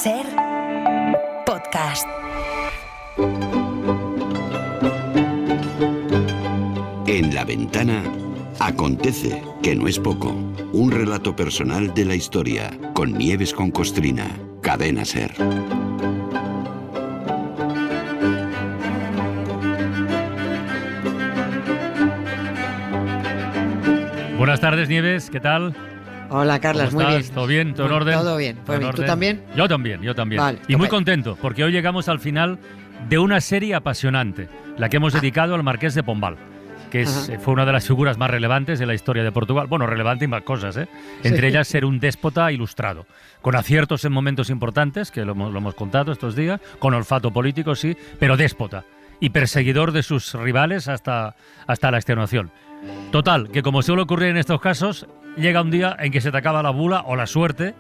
Ser podcast. En La Ventana acontece, que no es poco, un relato personal de la historia, con Nieves con Costrina, Cadena Ser. Buenas tardes, Nieves, ¿qué tal? Hola, Carlas, muy bien. ¿Todo bien? ¿Todo en orden? Todo bien. Pues bien. ¿Tú también? Yo también. Vale, y muy contento, porque hoy llegamos al final de una serie apasionante, la que hemos dedicado al Marqués de Pombal, que fue una de las figuras más relevantes de la historia de Portugal. Bueno, relevante y más cosas, ¿eh? Entre ellas ser un déspota ilustrado, con aciertos en momentos importantes, que lo hemos contado estos días, con olfato político, sí, pero déspota y perseguidor de sus rivales hasta la extenuación. Total, que como suele ocurrir en estos casos, llega un día en que se te acaba la bula o la suerte,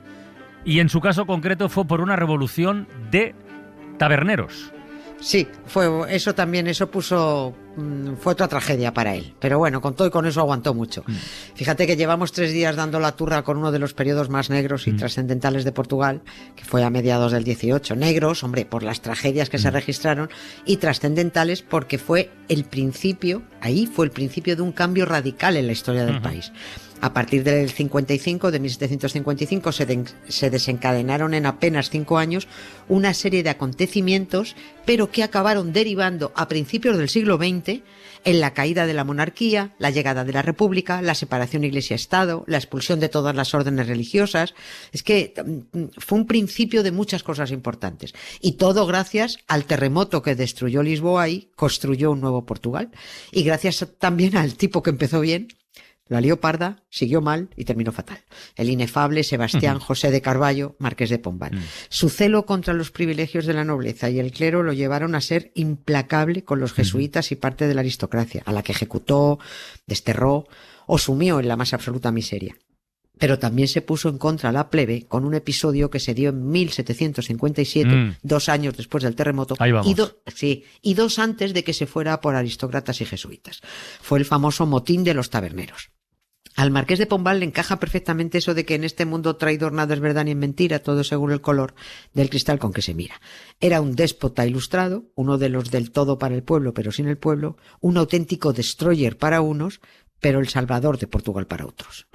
y en su caso concreto fue por una revolución de taberneros. Sí, fue otra tragedia para él. Pero bueno, con todo y con eso aguantó mucho. Fíjate que llevamos 3 días dando la turra con uno de los periodos más negros y trascendentales de Portugal, que fue a mediados del 18. Negros, hombre, por las tragedias que se registraron, y trascendentales porque fue el principio de un cambio radical en la historia del país. A partir del 55, de 1755, se desencadenaron en apenas 5 años una serie de acontecimientos, pero que acabaron derivando a principios del siglo XX en la caída de la monarquía, la llegada de la república, la separación Iglesia-Estado, la expulsión de todas las órdenes religiosas. Es que fue un principio de muchas cosas importantes. Y todo gracias al terremoto que destruyó Lisboa y construyó un nuevo Portugal. Y gracias también al tipo que empezó bien, la lió parda, siguió mal y terminó fatal. El inefable Sebastián José de Carvalho, Marqués de Pombal. Su celo contra los privilegios de la nobleza y el clero lo llevaron a ser implacable con los jesuitas y parte de la aristocracia, a la que ejecutó, desterró o sumió en la más absoluta miseria. Pero también se puso en contra a la plebe con un episodio que se dio en 1757, 2 años después del terremoto, y 2 antes de que se fuera por aristócratas y jesuitas. Fue el famoso motín de los taberneros. Al Marqués de Pombal le encaja perfectamente eso de que en este mundo traidor nada es verdad ni es mentira, todo según el color del cristal con que se mira. Era un déspota ilustrado, uno de los del todo para el pueblo pero sin el pueblo, un auténtico destroyer para unos, pero el salvador de Portugal para otros.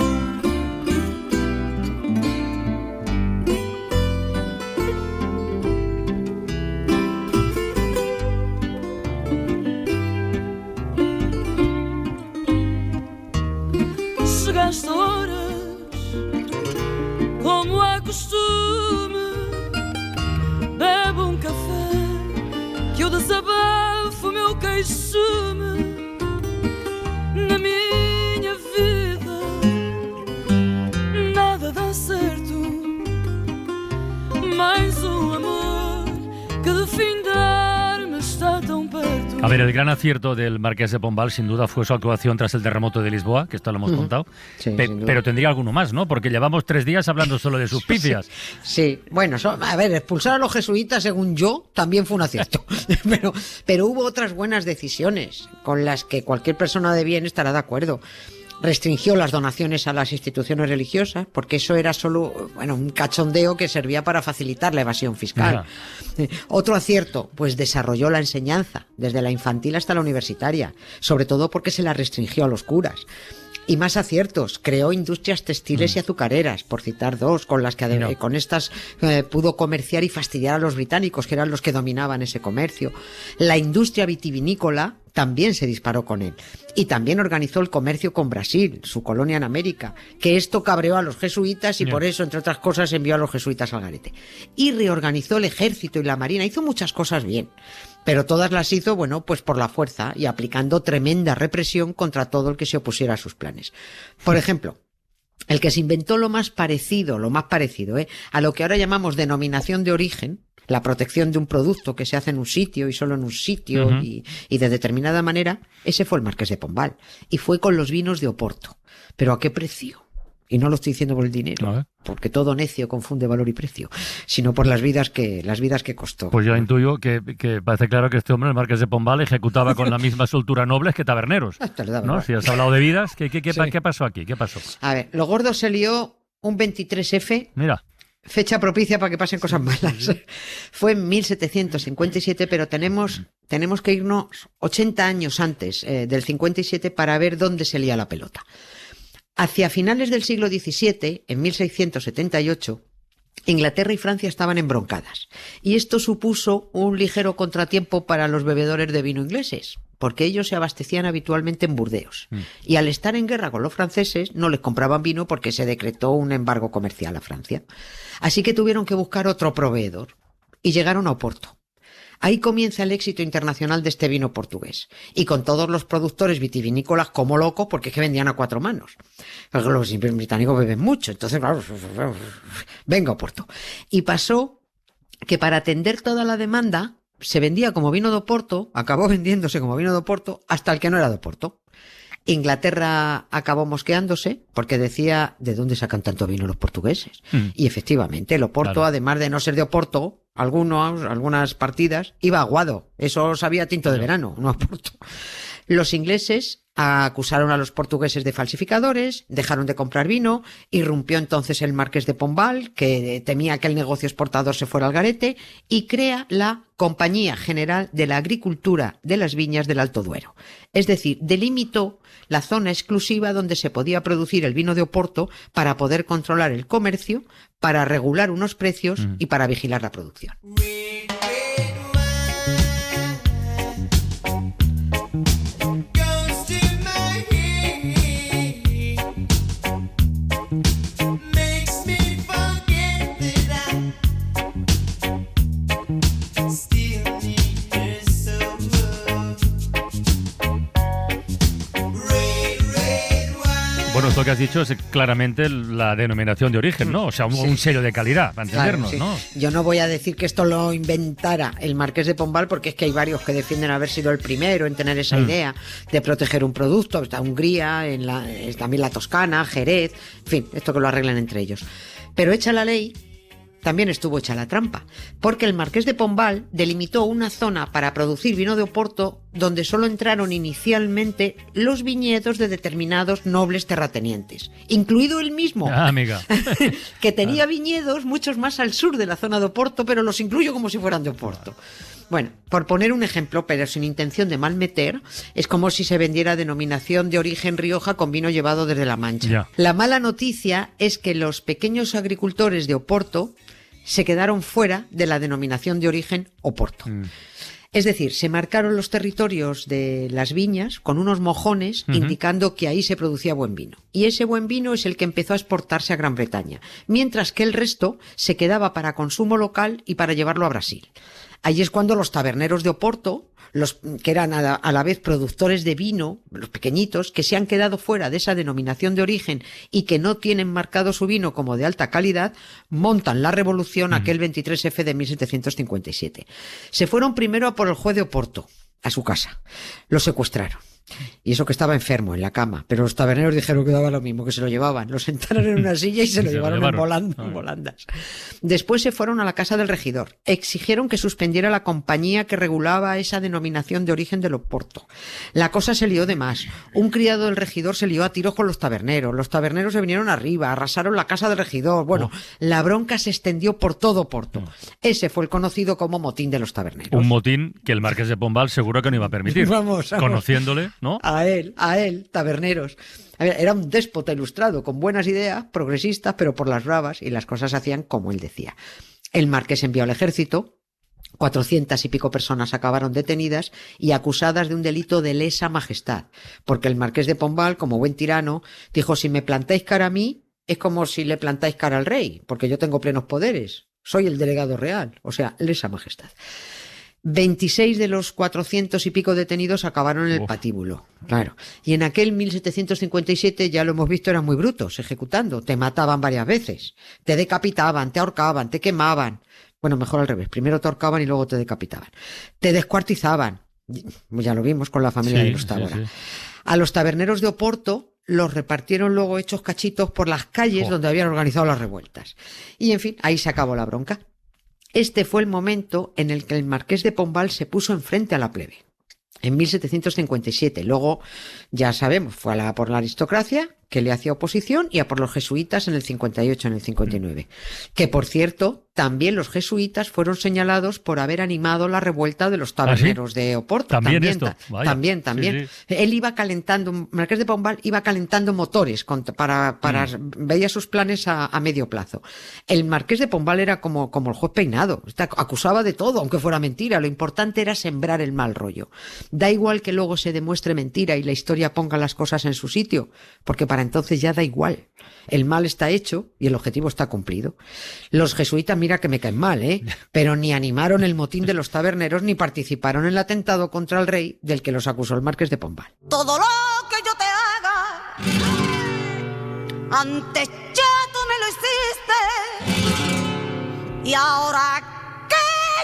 Chegaste a horas, como é costume, bebo um café, que eu desabafo meu queixume. Na minha vida nada dá certo, mais amor que de findar-me está tão perto. A ver, el gran acierto del Marqués de Pombal sin duda fue su actuación tras el terremoto de Lisboa, que esto lo hemos contado, Sí, pero tendría alguno más, ¿no? Porque llevamos 3 días hablando solo de sus pifias. Sí. Bueno, a ver, expulsar a los jesuitas, según yo, también fue un acierto. pero hubo otras buenas decisiones con las que cualquier persona de bien estará de acuerdo. Restringió las donaciones a las instituciones religiosas, porque eso era solo, un cachondeo que servía para facilitar la evasión fiscal. Otro acierto, pues desarrolló la enseñanza, desde la infantil hasta la universitaria, sobre todo porque se la restringió a los curas. Y más aciertos, creó industrias textiles y azucareras, por citar 2, con las que con estas pudo comerciar y fastidiar a los británicos, que eran los que dominaban ese comercio. La industria vitivinícola también se disparó con él. Y también organizó el comercio con Brasil, su colonia en América, que esto cabreó a los jesuitas y por eso, entre otras cosas, envió a los jesuitas al garete. Y reorganizó el ejército y la marina, hizo muchas cosas bien. Pero todas las hizo, pues por la fuerza y aplicando tremenda represión contra todo el que se opusiera a sus planes. Por ejemplo, el que se inventó lo más parecido, a lo que ahora llamamos denominación de origen, la protección de un producto que se hace en un sitio y solo en un sitio y de determinada manera, ese fue el Marqués de Pombal. Y fue con los vinos de Oporto. ¿Pero a qué precio? Y no lo estoy diciendo por el dinero, porque todo necio confunde valor y precio, sino por las vidas que costó. Pues yo intuyo que parece claro que este hombre, el Marqués de Pombal, ejecutaba con la misma soltura nobles que taberneros, ¿no? Si has hablado de vidas, ¿qué pasó aquí? ¿Qué pasó? A ver, lo gordo se lió un 23F. Mira. fecha propicia para que pasen cosas malas. Fue en 1757, pero tenemos que irnos 80 años antes del 57 para ver dónde se lía la pelota. Hacia finales del siglo XVII, en 1678, Inglaterra y Francia estaban embroncadas. Y esto supuso un ligero contratiempo para los bebedores de vino ingleses, porque ellos se abastecían habitualmente en Burdeos. Y al estar en guerra con los franceses, no les compraban vino porque se decretó un embargo comercial a Francia. Así que tuvieron que buscar otro proveedor y llegaron a Oporto. Ahí comienza el éxito internacional de este vino portugués. Y con todos los productores vitivinícolas como locos, porque es que vendían a 4 manos. Porque los británicos beben mucho, entonces, claro, venga Oporto. Y pasó que para atender toda la demanda, se vendía como vino de Oporto, acabó vendiéndose como vino de Oporto, hasta el que no era de Oporto. Inglaterra acabó mosqueándose porque decía, ¿de dónde sacan tanto vino los portugueses? Y efectivamente, el Oporto, claro, además de no ser de Oporto, algunas partidas, iba aguado. Eso sabía tinto de verano, no Oporto. Los ingleses acusaron a los portugueses de falsificadores, dejaron de comprar vino, irrumpió entonces el marqués de Pombal, que temía que el negocio exportador se fuera al garete, y crea la Compañía General de la Agricultura de las Viñas del Alto Duero. Es decir, delimitó la zona exclusiva donde se podía producir el vino de Oporto para poder controlar el comercio, para regular unos precios y para vigilar la producción. Bueno, esto que has dicho es claramente la denominación de origen, ¿no? O sea, un sello de calidad, para entendernos, claro, sí, ¿no? Yo no voy a decir que esto lo inventara el marqués de Pombal, porque es que hay varios que defienden haber sido el primero en tener esa idea de proteger un producto. Está Hungría, también la Toscana, Jerez, en fin, esto que lo arreglan entre ellos. Pero hecha la ley, también estuvo hecha la trampa, porque el marqués de Pombal delimitó una zona para producir vino de Oporto donde solo entraron inicialmente los viñedos de determinados nobles terratenientes, incluido el mismo, amiga. que tenía viñedos muchos más al sur de la zona de Oporto, pero los incluyo como si fueran de Oporto. Bueno, por poner un ejemplo, pero sin intención de mal meter, es como si se vendiera denominación de origen Rioja con vino llevado desde La Mancha. Ya. La mala noticia es que los pequeños agricultores de Oporto se quedaron fuera de la denominación de origen Oporto. Es decir, se marcaron los territorios de las viñas con unos mojones indicando que ahí se producía buen vino. Y ese buen vino es el que empezó a exportarse a Gran Bretaña, mientras que el resto se quedaba para consumo local y para llevarlo a Brasil. Ahí es cuando los taberneros de Oporto, los que eran a la vez productores de vino, los pequeñitos, que se han quedado fuera de esa denominación de origen y que no tienen marcado su vino como de alta calidad, montan la revolución aquel 23F de 1757. Se fueron primero a por el juez de Oporto, a su casa. Lo secuestraron. Y eso que estaba enfermo, en la cama. Pero los taberneros dijeron que daba lo mismo, que se lo llevaban. Lo sentaron en una silla y se lo llevaron en volandas. Después se fueron a la casa del regidor. Exigieron que suspendiera la compañía que regulaba esa denominación de origen del Oporto. La cosa se lió de más. Un criado del regidor se lió a tiros con los taberneros. Los taberneros se vinieron arriba, arrasaron la casa del regidor. Bueno, la bronca se extendió por todo Oporto. Ese fue el conocido como motín de los taberneros. Un motín que el marqués de Pombal seguro que no iba a permitir. Vamos. Conociéndole, ¿no? A él, taberneros. A ver, era un déspota ilustrado, con buenas ideas, progresistas, pero por las bravas, y las cosas se hacían como él decía. El marqués envió al ejército, 400 y pico personas acabaron detenidas y acusadas de un delito de lesa majestad, porque el marqués de Pombal, como buen tirano, dijo: si me plantáis cara a mí, es como si le plantáis cara al rey, porque yo tengo plenos poderes, soy el delegado real, o sea, lesa majestad. 26 de los 400 y pico detenidos acabaron en el patíbulo, claro. Y en aquel 1757, ya lo hemos visto, eran muy brutos ejecutando. Te mataban varias veces, te decapitaban, te ahorcaban, te quemaban. Bueno, mejor al revés, primero te ahorcaban y luego te decapitaban. Te descuartizaban, ya lo vimos con la familia de los Tábora. Sí. A los taberneros de Oporto los repartieron luego hechos cachitos por las calles donde habían organizado las revueltas. Y en fin, ahí se acabó la bronca. Este fue el momento en el que el marqués de Pombal se puso enfrente a la plebe. En 1757, luego, ya sabemos, fue por la aristocracia, que le hacía oposición, y a por los jesuitas en el 58, en el 59. Que, por cierto, también los jesuitas fueron señalados por haber animado la revuelta de los taberneros de Oporto. También esto. Vaya. También. Sí. Él iba calentando, Marqués de Pombal iba calentando motores para veía sus planes a medio plazo. El Marqués de Pombal era como el juez Peinado, acusaba de todo, aunque fuera mentira. Lo importante era sembrar el mal rollo. Da igual que luego se demuestre mentira y la historia ponga las cosas en su sitio, porque para entonces ya da igual. El mal está hecho y el objetivo está cumplido. Los jesuitas, mira que me caen mal, pero ni animaron el motín de los taberneros ni participaron en el atentado contra el rey del que los acusó el Marqués de Pombal. Todo lo que yo te haga, antes ya tú me lo hiciste. Y ahora, ¿qué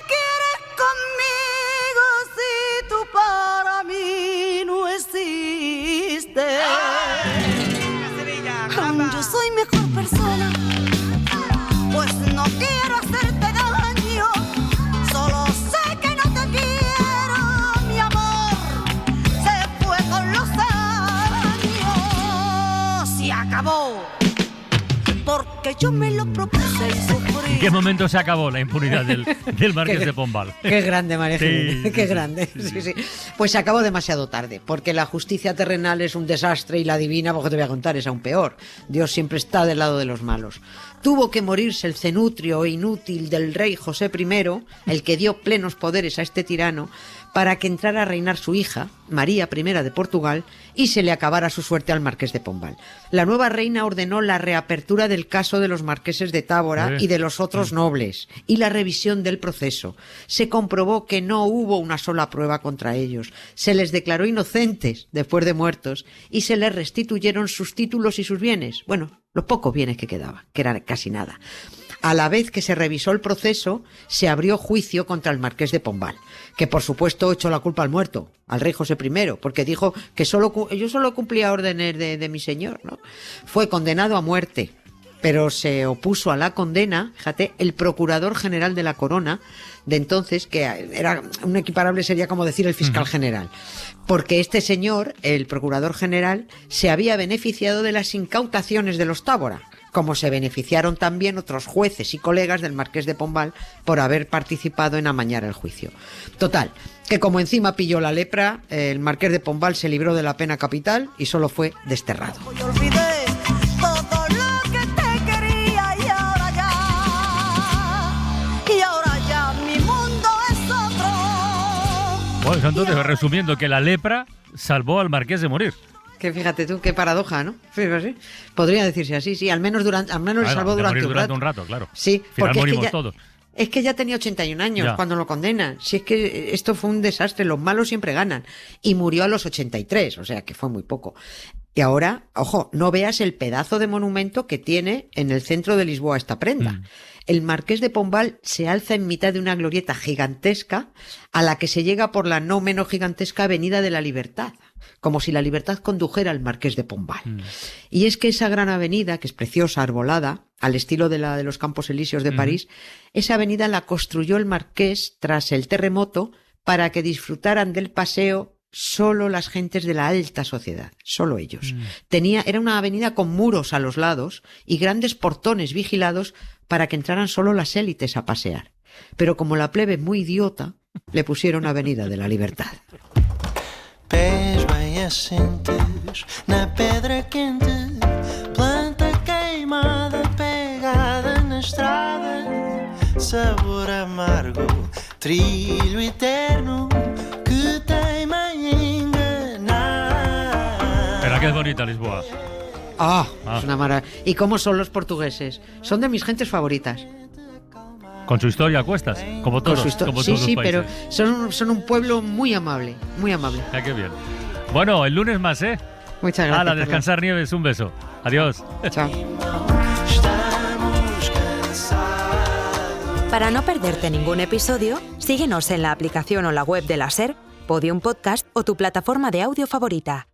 quieres conmigo si tú para mí no existes? Yo soy mejor persona, pues no quiero hacerte daño. Solo sé que no te quiero, mi amor. Se fue con los años, se acabó, porque yo me lo propuse y sufrí. ¿En qué momento se acabó la impunidad del Marqués de Pombal? Qué grande, María Jiménez, Sí, qué grande. Sí. Pues se acabó demasiado tarde, porque la justicia terrenal es un desastre y la divina, porque te voy a contar, es aún peor. Dios siempre está del lado de los malos. Tuvo que morirse el cenutrio e inútil del rey José I, el que dio plenos poderes a este tirano, para que entrara a reinar su hija, María I de Portugal, y se le acabara su suerte al Marqués de Pombal. La nueva reina ordenó la reapertura del caso de los marqueses de Tábora y de los otros nobles, y la revisión del proceso. Se comprobó que no hubo una sola prueba contra ellos. Se les declaró inocentes después de muertos, y se les restituyeron sus títulos y sus bienes. Bueno, los pocos bienes que quedaban, que eran casi nada. A la vez que se revisó el proceso, se abrió juicio contra el Marqués de Pombal, que por supuesto echó la culpa al muerto, al rey José I, porque dijo que yo solo cumplía órdenes de mi señor, ¿no? Fue condenado a muerte, pero se opuso a la condena, fíjate, el procurador general de la corona de entonces, que era un equiparable, sería como decir el fiscal general, porque este señor, el procurador general, se había beneficiado de las incautaciones de los Tábora, como se beneficiaron también otros jueces y colegas del Marqués de Pombal por haber participado en amañar el juicio. Total, que como encima pilló la lepra, el Marqués de Pombal se libró de la pena capital y solo fue desterrado. Yo olvidé todo lo que te quería y ahora ya mi mundo es otro. Bueno, entonces, resumiendo, que la lepra salvó al Marqués de morir. Que fíjate tú, qué paradoja, ¿no? Fíjate, podría decirse así, sí, al menos le salvó durante un rato, claro. Sí, al final porque morimos todos. Es que ya tenía 81 años cuando lo condenan. Si es que esto fue un desastre, los malos siempre ganan. Y murió a los 83, o sea que fue muy poco. Y ahora, ojo, no veas el pedazo de monumento que tiene en el centro de Lisboa esta prenda. El Marqués de Pombal se alza en mitad de una glorieta gigantesca a la que se llega por la no menos gigantesca Avenida de la Libertad, como si la libertad condujera al Marqués de Pombal. Y es que esa gran avenida, que es preciosa, arbolada, al estilo de la de los Campos Elíseos de París, esa avenida la construyó el Marqués tras el terremoto para que disfrutaran del paseo solo las gentes de la alta sociedad, solo ellos. Era una avenida con muros a los lados y grandes portones vigilados para que entraran solo las élites a pasear. Pero como la plebe es muy idiota, le pusieron Avenida de la Libertad. Pés bem assentes na pedra quente, planta queimada pegada na estrada, sabor amargo, trilho eterno que teima em enganar. Pero que es bonita Lisboa. Es una maravilla. ¿Y cómo son los portugueses? Son de mis gentes favoritas. Con su historia a cuestas, como todos, Sí, todos los países. pero son un pueblo muy amable, muy amable. Qué bien. Bueno, el lunes más, ¿eh? Muchas gracias. Hala, descansar, Nieves, un beso. Adiós. Chao. Para no perderte ningún episodio, síguenos en la aplicación o la web de la SER, Podium Podcast o tu plataforma de audio favorita.